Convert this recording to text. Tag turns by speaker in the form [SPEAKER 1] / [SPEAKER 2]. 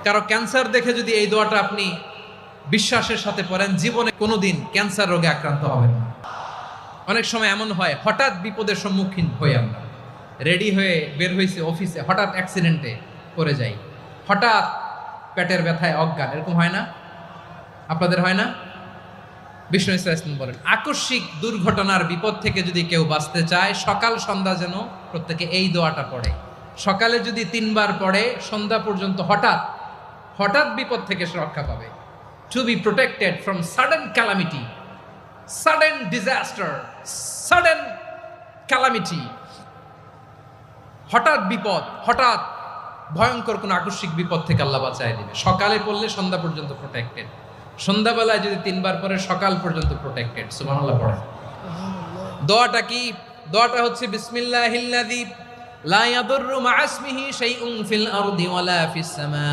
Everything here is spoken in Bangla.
[SPEAKER 1] কারো ক্যান্সার দেখে যদি এই দোয়াটা আপনি বিশ্বাসের সাথে পড়েন, জীবনে কোনোদিন ক্যান্সার রোগে আক্রান্ত হবেন না। অনেক সময় এমন হয়, হঠাৎ বিপদের সম্মুখীন হই আমরা, রেডি হয়ে বের হয়েছে অফিসে, হঠাৎ অ্যাক্সিডেন্টে পড়ে যাই, হঠাৎ পেটের ব্যথায় অজ্ঞান, এরকম হয় না? আপনাদের হয় না? বিষ্ণু ইসলাম বলেন, আকস্মিক দুর্ঘটনার বিপদ থেকে যদি কেউ বাঁচতে চায়, সকাল সন্ধ্যা যেন প্রত্যেকে এই দোয়াটা পড়ে। সকালে যদি 3 বার পড়ে, সন্ধ্যা পর্যন্ত হঠাৎ বিপদ থেকে সে রক্ষা পাবে। To be protected from sudden calamity, sudden disaster, sudden calamity, হঠাৎ বিপদ, হঠাৎ ভয়ঙ্কর কোন আকস্মিক বিপদ থেকে আল্লাহ বাঁচায় দিবে। সকালে পড়লে সন্ধ্যা পর্যন্ত প্রোটেক্টেড, সন্ধ্যাবেলায় যদি 3 বার পরে সকাল পর্যন্ত প্রোটেক্টেড। সুবহানাল্লাহ পড়ে। দোয়াটা কি? দোয়াটা হচ্ছে বিসমিল্লাহিল্লাযী লা ইয়াদুররু মা ইসমিহি শাইউন ফিল আরদি ওয়ালা ফিস সামা।